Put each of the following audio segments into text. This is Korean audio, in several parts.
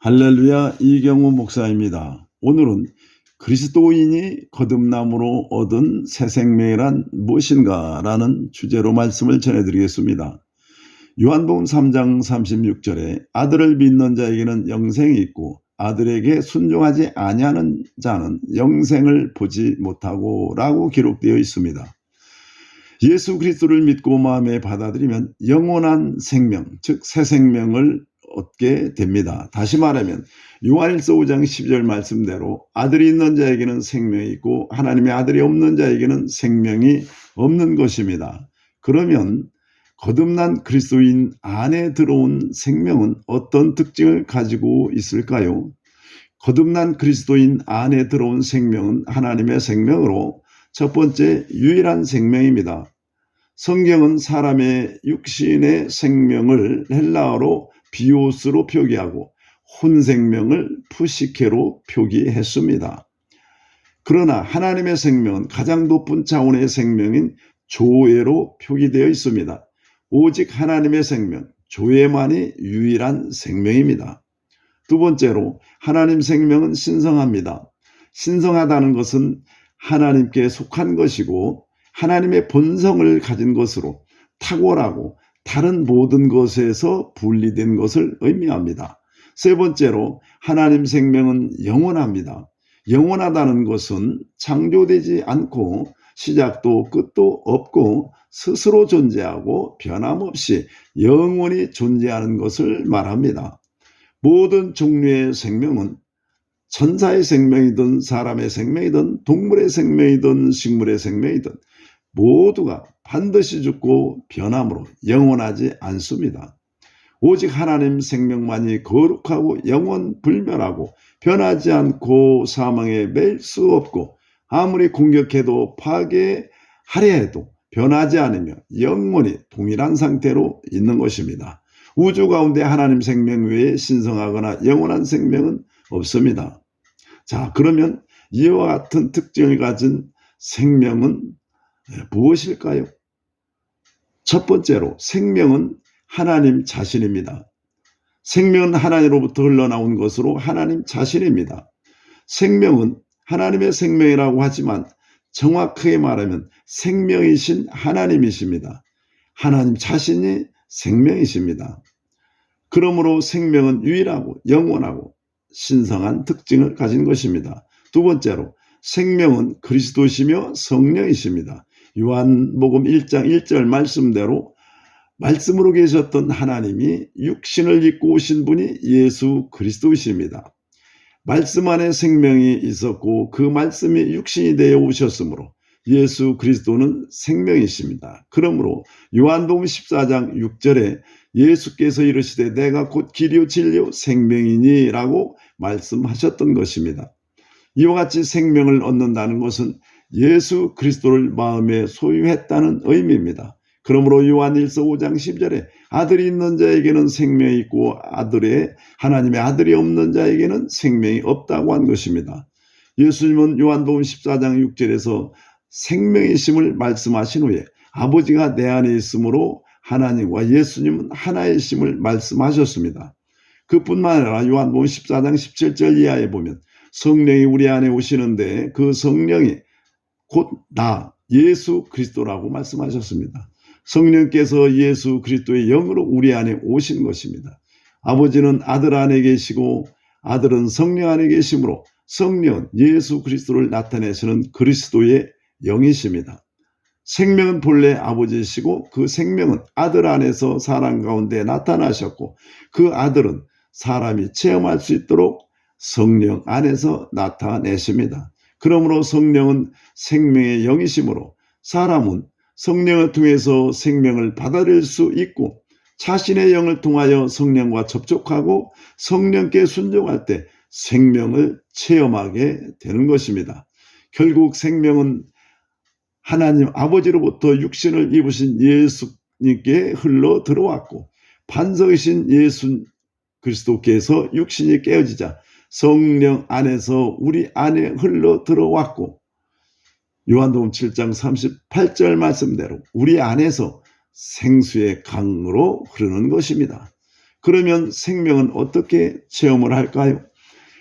할렐루야, 이경우 목사입니다. 오늘은 그리스도인이 거듭남으로 얻은 새 생명이란 무엇인가 라는 주제로 말씀을 전해드리겠습니다. 요한복음 3장 36절에 아들을 믿는 자에게는 영생이 있고 아들에게 순종하지 아니하는 자는 영생을 보지 못하고 라고 기록되어 있습니다. 예수 그리스도를 믿고 마음에 받아들이면 영원한 생명, 즉 새 생명을 얻게 됩니다. 다시 말하면 요한일서 5장 10절 말씀대로 아들이 있는 자에게는 생명이 있고 하나님의 아들이 없는 자에게는 생명이 없는 것입니다. 그러면 거듭난 그리스도인 안에 들어온 생명은 어떤 특징을 가지고 있을까요? 거듭난 그리스도인 안에 들어온 생명은 하나님의 생명으로 첫 번째 유일한 생명입니다. 성경은 사람의 육신의 생명을 헬라어로 비오스로 표기하고 혼생명을 푸시케로 표기했습니다. 그러나 하나님의 생명은 가장 높은 차원의 생명인 조회로 표기되어 있습니다. 오직 하나님의 생명, 조회만이 유일한 생명입니다. 두 번째로 하나님 생명은 신성합니다. 신성하다는 것은 하나님께 속한 것이고 하나님의 본성을 가진 것으로 탁월하고 다른 모든 것에서 분리된 것을 의미합니다. 세 번째로 하나님 생명은 영원합니다. 영원하다는 것은 창조되지 않고 시작도 끝도 없고 스스로 존재하고 변함없이 영원히 존재하는 것을 말합니다. 모든 종류의 생명은 천사의 생명이든 사람의 생명이든 동물의 생명이든 식물의 생명이든 모두가 반드시 죽고 변함으로 영원하지 않습니다. 오직 하나님 생명만이 거룩하고 영원불멸하고 변하지 않고 사망에 매일 수 없고 아무리 공격해도 파괴하려 해도 변하지 않으며 영원히 동일한 상태로 있는 것입니다. 우주 가운데 하나님 생명 외에 신성하거나 영원한 생명은 없습니다. 자, 그러면 이와 같은 특징을 가진 생명은 무엇일까요? 첫 번째로 생명은 하나님 자신입니다. 생명은 하나님으로부터 흘러나온 것으로 하나님 자신입니다. 생명은 하나님의 생명이라고 하지만 정확하게 말하면 생명이신 하나님이십니다. 하나님 자신이 생명이십니다. 그러므로 생명은 유일하고 영원하고 신성한 특징을 가진 것입니다. 두 번째로 생명은 그리스도시며 성령이십니다. 요한복음 1장 1절 말씀대로 말씀으로 계셨던 하나님이 육신을 입고 오신 분이 예수 그리스도이십니다. 말씀 안에 생명이 있었고 그 말씀이 육신이 되어 오셨으므로 예수 그리스도는 생명이십니다. 그러므로 요한복음 14장 6절에 예수께서 이르시되 내가 곧 길이요 진리요 생명이니 라고 말씀하셨던 것입니다. 이와 같이 생명을 얻는다는 것은 예수 그리스도를 마음에 소유했다는 의미입니다. 그러므로 요한일서 5장 10절에 아들이 있는 자에게는 생명이 있고 하나님의 아들이 없는 자에게는 생명이 없다고 한 것입니다. 예수님은 요한복음 14장 6절에서 생명이심을 말씀하신 후에 아버지가 내 안에 있으므로 하나님과 예수님은 하나이심을 말씀하셨습니다. 그뿐만 아니라 요한복음 14장 17절 이하에 보면 성령이 우리 안에 오시는데 그 성령이 곧 나 예수 그리스도라고 말씀하셨습니다. 성령께서 예수 그리스도의 영으로 우리 안에 오신 것입니다. 아버지는 아들 안에 계시고 아들은 성령 안에 계시므로 성령은 예수 그리스도를 나타내시는 그리스도의 영이십니다. 생명은 본래 아버지이시고 그 생명은 아들 안에서 사람 가운데 나타나셨고 그 아들은 사람이 체험할 수 있도록 성령 안에서 나타내십니다. 그러므로 성령은 생명의 영이시므로 사람은 성령을 통해서 생명을 받아들일 수 있고 자신의 영을 통하여 성령과 접촉하고 성령께 순종할 때 생명을 체험하게 되는 것입니다. 결국 생명은 하나님 아버지로부터 육신을 입으신 예수님께 흘러 들어왔고 반석이신 예수 그리스도께서 육신이 깨어지자 성령 안에서 우리 안에 흘러 들어왔고 요한복음 7장 38절 말씀대로 우리 안에서 생수의 강으로 흐르는 것입니다. 그러면 생명은 어떻게 체험을 할까요?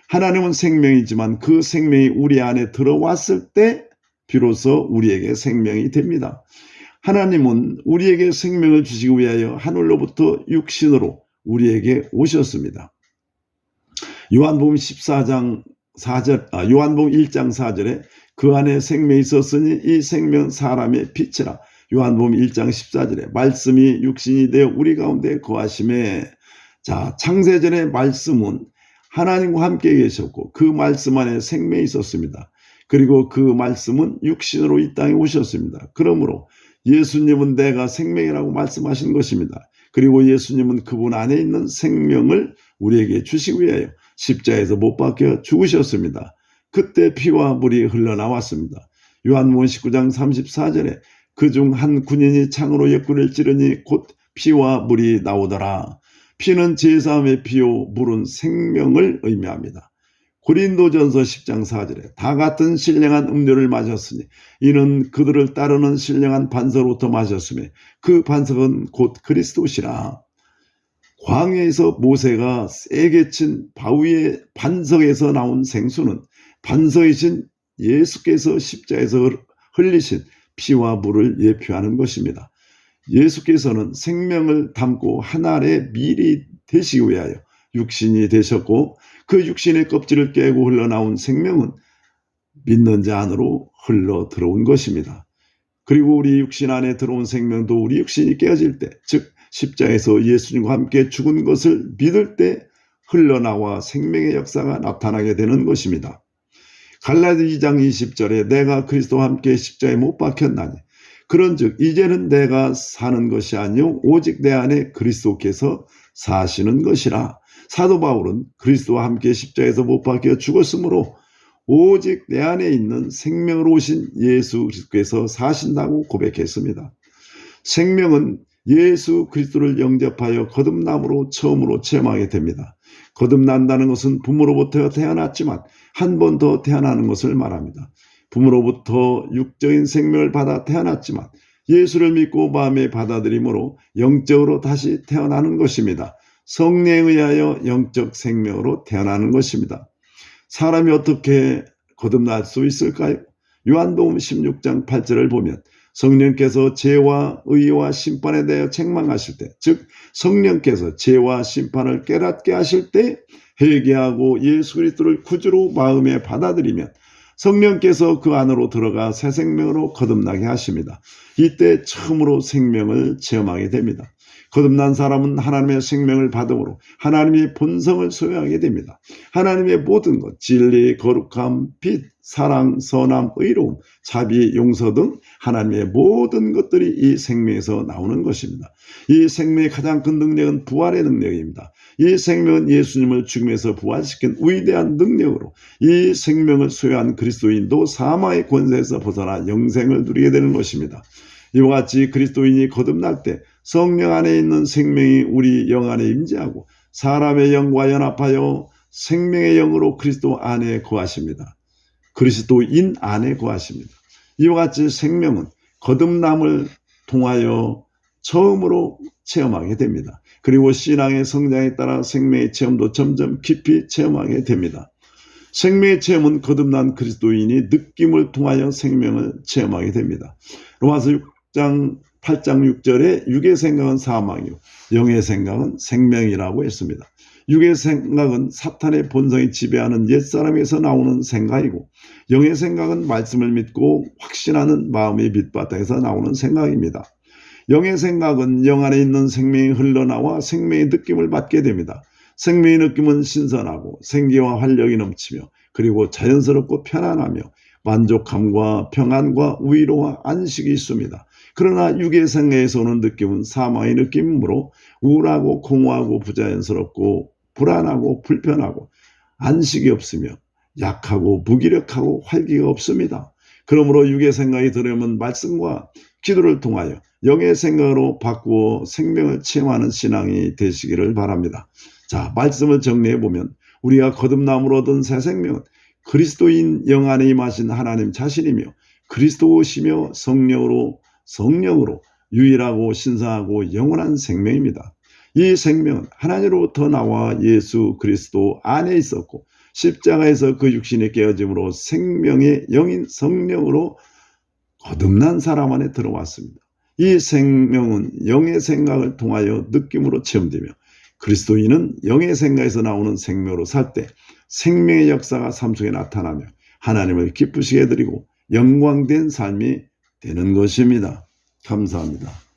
하나님은 생명이지만 그 생명이 우리 안에 들어왔을 때 비로소 우리에게 생명이 됩니다. 하나님은 우리에게 생명을 주시기 위하여 하늘로부터 육신으로 우리에게 오셨습니다. 요한복음 14장 4절, 요한복음 1장 4절에 그 안에 생명이 있었으니 이 생명 사람의 빛이라. 요한복음 1장 14절에 말씀이 육신이 되어 우리 가운데 거하심에, 자, 창세전의 말씀은 하나님과 함께 계셨고 그 말씀 안에 생명이 있었습니다. 그리고 그 말씀은 육신으로 이 땅에 오셨습니다. 그러므로 예수님은 내가 생명이라고 말씀하신 것입니다. 그리고 예수님은 그분 안에 있는 생명을 우리에게 주시기 위하여 십자가에서 못 박혀 죽으셨습니다. 그때 피와 물이 흘러나왔습니다. 요한복음 19장 34절에 그중 한 군인이 창으로 옆구리를 찌르니 곧 피와 물이 나오더라. 피는 제사함의 피요 물은 생명을 의미합니다. 고린도전서 10장 4절에 다 같은 신령한 음료를 마셨으니 이는 그들을 따르는 신령한 반석으로부터 마셨으며 그 반석은 곧 그리스도시라. 광야에서 모세가 세게 친 바위의 반석에서 나온 생수는 반석이신 예수께서 십자에서 흘리신 피와 물을 예표하는 것입니다. 예수께서는 생명을 담고 하늘의 밀이 되시기 위하여 육신이 되셨고 그 육신의 껍질을 깨고 흘러나온 생명은 믿는 자 안으로 흘러 들어온 것입니다. 그리고 우리 육신 안에 들어온 생명도 우리 육신이 깨어질 때, 즉 십자에서 예수님과 함께 죽은 것을 믿을 때 흘러나와 생명의 역사가 나타나게 되는 것입니다. 갈라디아 2장 20절에 내가 그리스도와 함께 십자에 못 박혔나니 그런즉 이제는 내가 사는 것이 아니요 오직 내 안에 그리스도께서 사시는 것이라. 사도 바울은 그리스도와 함께 십자에서 못 박혀 죽었으므로 오직 내 안에 있는 생명으로 오신 예수 그리스도께서 사신다고 고백했습니다. 생명은 예수 그리스도를 영접하여 거듭남으로 처음으로 체험하게 됩니다. 거듭난다는 것은 부모로부터 태어났지만 한 번 더 태어나는 것을 말합니다. 부모로부터 육적인 생명을 받아 태어났지만 예수를 믿고 마음에 받아들임으로 영적으로 다시 태어나는 것입니다. 성령에 의하여 영적 생명으로 태어나는 것입니다. 사람이 어떻게 거듭날 수 있을까요? 요한복음 16장 8절을 보면 성령께서 죄와 의와 심판에 대하여 책망하실 때, 즉 성령께서 죄와 심판을 깨닫게 하실 때 회개하고 예수 그리스도를 구주로 마음에 받아들이면 성령께서 그 안으로 들어가 새 생명으로 거듭나게 하십니다. 이때 처음으로 생명을 체험하게 됩니다. 거듭난 사람은 하나님의 생명을 받음으로 하나님의 본성을 소유하게 됩니다. 하나님의 모든 것, 진리, 거룩함, 빛, 사랑, 선함, 의로움, 자비, 용서 등 하나님의 모든 것들이 이 생명에서 나오는 것입니다. 이 생명의 가장 큰 능력은 부활의 능력입니다. 이 생명은 예수님을 죽음에서 부활시킨 위대한 능력으로 이 생명을 소유한 그리스도인도 사망의 권세에서 벗어나 영생을 누리게 되는 것입니다. 이와 같이 그리스도인이 거듭날 때 성령 안에 있는 생명이 우리 영 안에 임재하고 사람의 영과 연합하여 생명의 영으로 그리스도 안에 거하십니다. 그리스도인 안에 거하십니다. 이와 같이 생명은 거듭남을 통하여 처음으로 체험하게 됩니다. 그리고 신앙의 성장에 따라 생명의 체험도 점점 깊이 체험하게 됩니다. 생명의 체험은 거듭난 그리스도인이 느낌을 통하여 생명을 체험하게 됩니다. 로마서 8장 6절에 육의 생각은 사망이요 영의 생각은 생명이라고 했습니다. 육의 생각은 사탄의 본성이 지배하는 옛사람에서 나오는 생각이고 영의 생각은 말씀을 믿고 확신하는 마음의 밑바탕에서 나오는 생각입니다. 영의 생각은 영 안에 있는 생명이 흘러나와 생명의 느낌을 받게 됩니다. 생명의 느낌은 신선하고 생기와 활력이 넘치며 그리고 자연스럽고 편안하며 만족감과 평안과 위로와 안식이 있습니다. 그러나 육의 생각에서 오는 느낌은 사망의 느낌이므로 우울하고 공허하고 부자연스럽고 불안하고 불편하고 안식이 없으며 약하고 무기력하고 활기가 없습니다. 그러므로 육의 생각이 들어오면 말씀과 기도를 통하여 영의 생각으로 바꾸어 생명을 체험하는 신앙이 되시기를 바랍니다. 자, 말씀을 정리해 보면 우리가 거듭남으로 얻은 새 생명은 그리스도인 영 안에 임하신 하나님 자신이며 그리스도시며 성령으로 유일하고 신성하고 영원한 생명입니다. 이 생명은 하나님으로부터 나와 예수 그리스도 안에 있었고 십자가에서 그 육신이 깨어짐으로 생명의 영인 성령으로 거듭난 사람 안에 들어왔습니다. 이 생명은 영의 생각을 통하여 느낌으로 체험되며 그리스도인은 영의 생각에서 나오는 생명으로 살 때 생명의 역사가 삶 속에 나타나며 하나님을 기쁘시게 해드리고 영광된 삶이 되는 것입니다. 감사합니다.